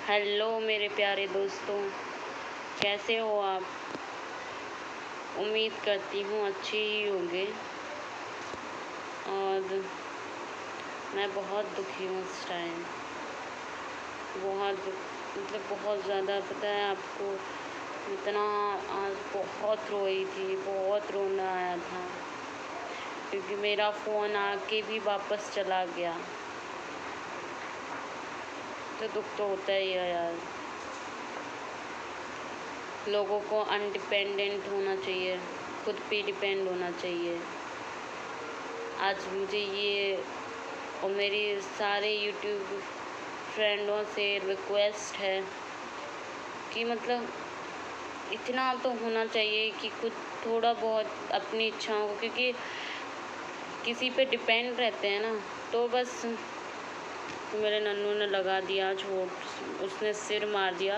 Hello मेरे प्यारे दोस्तों, कैसे हो आप? उम्मीद करती हूँ अच्छे ही होंगे। और मैं बहुत दुखी हूँ इस टाइम, बहुत ज़्यादा। पता है आपको, इतना आज बहुत रोई थी, बहुत रोना आया था, क्योंकि मेरा फ़ोन आके भी वापस चला गया। तो दुख तो होता ही है यार। लोगों को इंडिपेंडेंट होना चाहिए, खुद पे डिपेंड होना चाहिए। आज मुझे ये और मेरी सारे यूट्यूब फ्रेंडों से रिक्वेस्ट है कि मतलब इतना तो होना चाहिए कि खुद थोड़ा बहुत अपनी इच्छाओं को, क्योंकि किसी पे डिपेंड रहते हैं ना, तो बस मेरे नन्नू ने लगा दिया चोट, उसने सिर मार दिया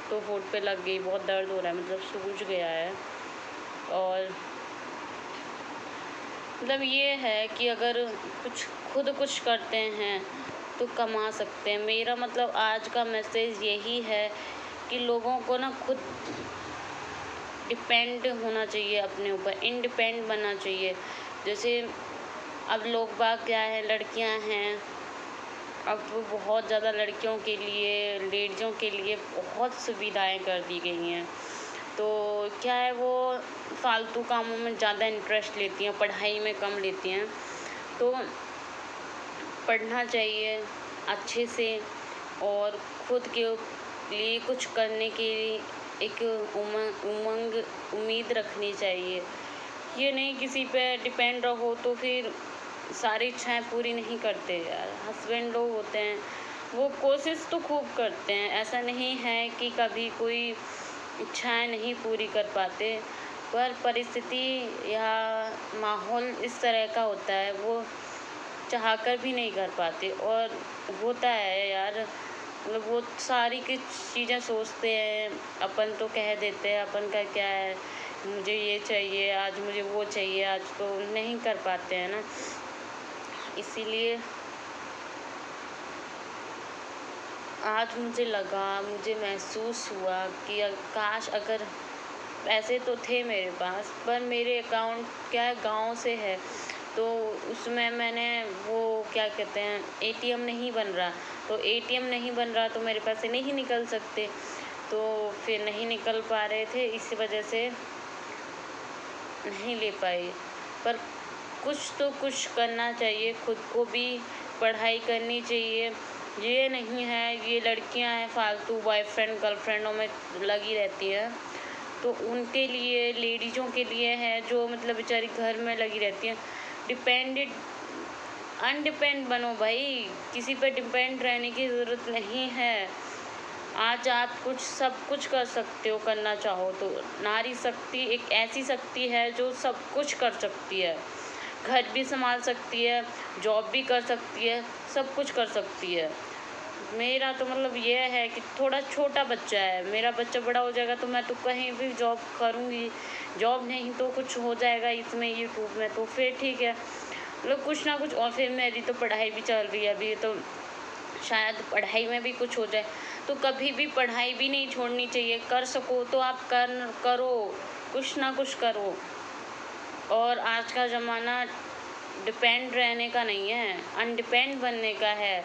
तो होठ पे लग गई। बहुत दर्द हो रहा है, मतलब सूज गया है। और मतलब ये है कि अगर खुद कुछ करते हैं तो कमा सकते हैं। मेरा मतलब आज का मैसेज यही है कि लोगों को ना खुद डिपेंड होना चाहिए, अपने ऊपर इंडिपेंडेंट बनना चाहिए। जैसे अब लोग बाग क्या है, लड़कियां हैं, अब वो बहुत ज़्यादा लड़कियों के लिए, लेडीज़ों के लिए बहुत सुविधाएं कर दी गई हैं। तो क्या है, वो फालतू कामों में ज़्यादा इंटरेस्ट लेती हैं, पढ़ाई में कम लेती हैं। तो पढ़ना चाहिए अच्छे से, और खुद के लिए कुछ करने की एक उम्मीद रखनी चाहिए। ये नहीं किसी पे डिपेंड रहो तो फिर सारी इच्छाएं पूरी नहीं करते यार। हस्बैंड लोग होते हैं, वो कोशिश तो खूब करते हैं, ऐसा नहीं है कि कभी कोई इच्छाएं नहीं पूरी कर पाते, पर परिस्थिति या माहौल इस तरह का होता है, वो चाहकर भी नहीं कर पाते। और होता है यार, मतलब वो सारी की चीज़ें सोचते हैं, अपन तो कह देते हैं अपन का क्या है, मुझे ये चाहिए आज, मुझे वो चाहिए आज, तो नहीं कर पाते हैं ना। इसीलिए आज मुझे महसूस हुआ कि काश अगर पैसे तो थे मेरे पास, पर मेरे अकाउंट क्या है, गांव से है, तो उसमें मैंने वो क्या कहते हैं, एटीएम नहीं बन रहा। तो एटीएम नहीं बन रहा तो मेरे पैसे नहीं निकल सकते, तो फिर नहीं निकल पा रहे थे, इसी वजह से नहीं ले पाई। पर कुछ करना चाहिए, खुद को भी पढ़ाई करनी चाहिए। ये नहीं है, ये लड़कियां हैं फालतू बॉयफ्रेंड गर्लफ्रेंडों में लगी रहती हैं, तो उनके लिए, लेडीज़ों के लिए है जो मतलब बेचारी घर में लगी रहती हैं। डिपेंडेड अनडिपेंड बनो भाई, किसी पे डिपेंड रहने की ज़रूरत नहीं है। आज आप सब कुछ कर सकते हो, करना चाहो तो। नारी शक्ति एक ऐसी शक्ति है जो सब कुछ कर सकती है, घर भी संभाल सकती है, जॉब भी कर सकती है, सब कुछ कर सकती है। मेरा तो मतलब ये है कि थोड़ा छोटा बच्चा है, मेरा बच्चा बड़ा हो जाएगा तो मैं तो कहीं भी जॉब करूँगी, जॉब नहीं तो कुछ हो जाएगा इसमें यूट्यूब में, तो फिर ठीक है, मतलब कुछ ना कुछ। और फिर मेरी तो पढ़ाई भी चल रही है अभी, तो शायद पढ़ाई में भी कुछ हो जाए। तो कभी भी पढ़ाई भी नहीं छोड़नी चाहिए, कर सको तो आप करो, कुछ ना कुछ करो। और आज का ज़माना डिपेंड रहने का नहीं है, अनडिपेंड बनने का है।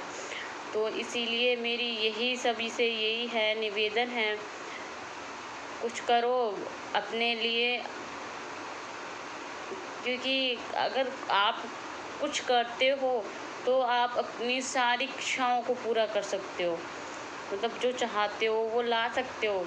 तो इसीलिए मेरी यही सभी से यही है, निवेदन है, कुछ करो अपने लिए, क्योंकि अगर आप कुछ करते हो तो आप अपनी सारी इच्छाओं को पूरा कर सकते हो, मतलब जो चाहते हो वो ला सकते हो।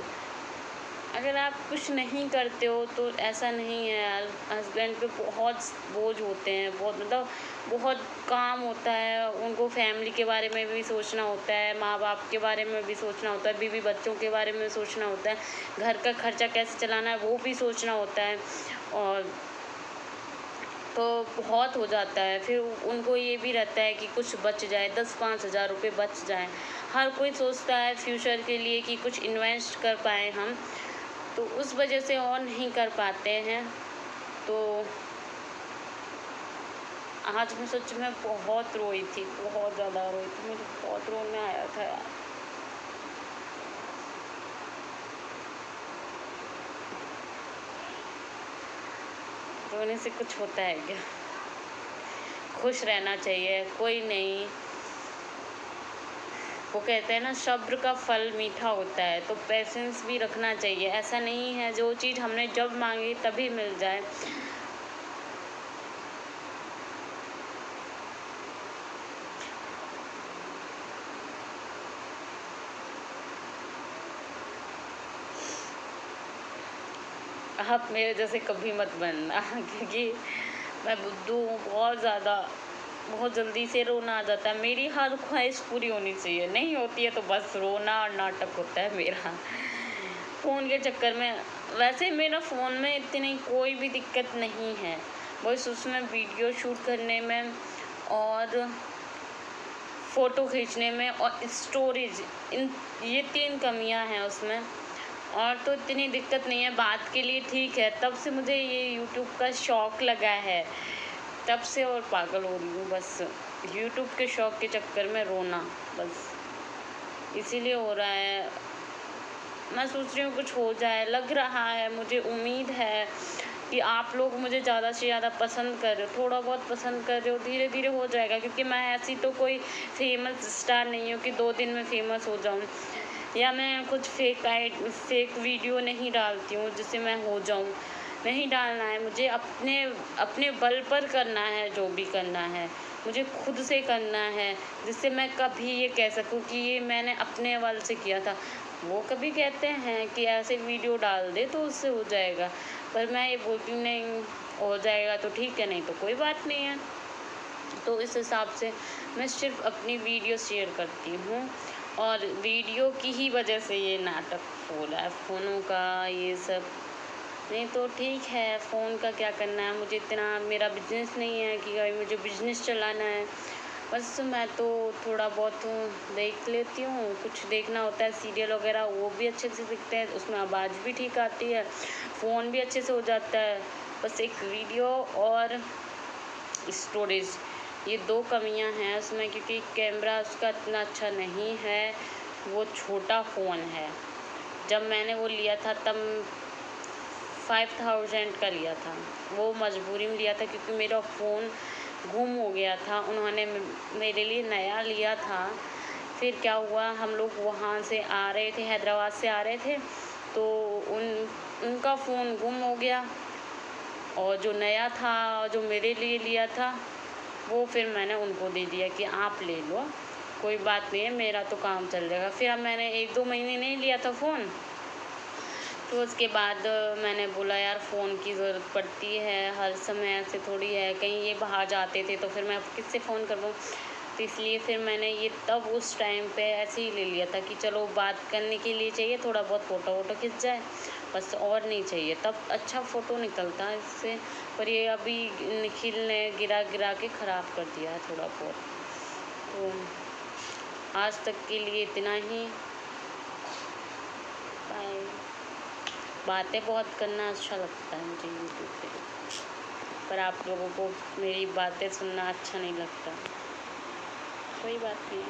अगर आप कुछ नहीं करते हो तो ऐसा नहीं है यार, हस्बैंड पे बहुत बोझ होते हैं, बहुत मतलब बहुत काम होता है उनको, फैमिली के बारे में भी सोचना होता है, माँ बाप के बारे में भी सोचना होता है, बीवी बच्चों के बारे में सोचना होता है, घर का खर्चा कैसे चलाना है वो भी सोचना होता है। और तो बहुत हो जाता है, फिर उनको ये भी रहता है कि कुछ बच जाए, 10-5 हज़ार रुपये बच जाएं। हर कोई सोचता है फ्यूचर के लिए कि कुछ इन्वेस्ट कर पाएँ हम, तो उस वजह से और नहीं कर पाते हैं। तो आज मैं सच में बहुत रोई थी, बहुत ज़्यादा रोई थी, मुझे बहुत रोना आया था यार। रोने से कुछ होता है क्या? खुश रहना चाहिए, कोई नहीं। वो कहते हैं ना, सब्र का फल मीठा होता है, तो पेशेंस भी रखना चाहिए। ऐसा नहीं है जो चीज़ हमने जब मांगी तभी मिल जाए। आप मेरे जैसे कभी मत बनना क्योंकि मैं बुद्धू हूँ बहुत ज़्यादा। बहुत जल्दी से रोना आ जाता है। मेरी हर ख्वाहिश पूरी होनी चाहिए, नहीं होती है तो बस रोना और नाटक होता है मेरा फ़ोन के चक्कर में। वैसे मेरा फ़ोन में इतनी कोई भी दिक्कत नहीं है, बस उसमें वीडियो शूट करने में और फ़ोटो खींचने में और स्टोरेज, इन ये 3 कमियां हैं उसमें। और तो इतनी दिक्कत नहीं है, बात के लिए ठीक है। तब से मुझे ये यूट्यूब का शौक़ लगा है, तब से और पागल हो रही हूँ बस यूट्यूब के शौक़ के चक्कर में रोना, बस इसीलिए हो रहा है। मैं सोच रही हूँ कुछ हो जाए, लग रहा है, मुझे उम्मीद है कि आप लोग मुझे ज़्यादा से ज़्यादा पसंद कर रहे हो, थोड़ा बहुत पसंद कर रहे हो, धीरे धीरे हो जाएगा। क्योंकि मैं ऐसी तो कोई फेमस स्टार नहीं हूँ कि 2 दिन में फेमस हो जाऊँ, या मैं कुछ फेक वीडियो नहीं डालती हूँ जिससे मैं हो जाऊँ। नहीं डालना है मुझे, अपने अपने बल पर करना है जो भी करना है, मुझे खुद से करना है, जिससे मैं कभी ये कह सकूँ कि ये मैंने अपने बल से किया था। वो कभी कहते हैं कि ऐसे वीडियो डाल दे तो उससे हो जाएगा, पर मैं ये बोलती हूँ नहीं, हो जाएगा तो ठीक है, नहीं तो कोई बात नहीं है। तो इस हिसाब से मैं सिर्फ अपनी वीडियो शेयर करती हूँ, और वीडियो की ही वजह से ये नाटक हो रहा है फ़ोनों का, ये सब। नहीं तो ठीक है, फ़ोन का क्या करना है मुझे, इतना मेरा बिज़नेस नहीं है कि भाई मुझे बिज़नेस चलाना है। बस मैं तो थोड़ा बहुत देख लेती हूँ, कुछ देखना होता है सीरियल वगैरह, वो भी अच्छे से दिखते हैं, उसमें आवाज़ भी ठीक आती है, फ़ोन भी अच्छे से हो जाता है। बस एक वीडियो और स्टोरेज, ये 2 कमियां हैं उसमें, क्योंकि कैमरा उसका इतना अच्छा नहीं है, वो छोटा फ़ोन है। जब मैंने वो लिया था तब 5000 का लिया था, वो मजबूरी में लिया था क्योंकि मेरा फ़ोन गुम हो गया था। उन्होंने मेरे लिए नया लिया था। फिर क्या हुआ, हम लोग वहाँ से आ रहे थे, हैदराबाद से आ रहे थे, तो उनका फ़ोन गुम हो गया, और जो नया था, जो मेरे लिए लिया था, वो फिर मैंने उनको दे दिया कि आप ले लो, कोई बात नहीं है, मेरा तो काम चल जाएगा। फिर अब मैंने 1-2 महीने नहीं लिया था फ़ोन, तो उसके बाद मैंने बोला यार फ़ोन की ज़रूरत पड़ती है, हर समय ऐसे थोड़ी है, कहीं ये बाहर जाते थे तो फिर मैं किससे फ़ोन करवाऊँ। तो इसलिए फिर मैंने ये तब उस टाइम पे ऐसे ही ले लिया था कि चलो बात करने के लिए चाहिए, थोड़ा बहुत फ़ोटो खिंच जाए, बस और नहीं चाहिए। तब अच्छा फ़ोटो निकलता है इससे, पर ये अभी निखिल ने गिरा के ख़राब कर दिया है थोड़ा बहुत। तो आज तक के लिए इतना ही। बाय। बातें बहुत करना अच्छा लगता है मुझे यूट्यूब पे, पर आप लोगों को मेरी बातें सुनना अच्छा नहीं लगता। कोई बात नहीं।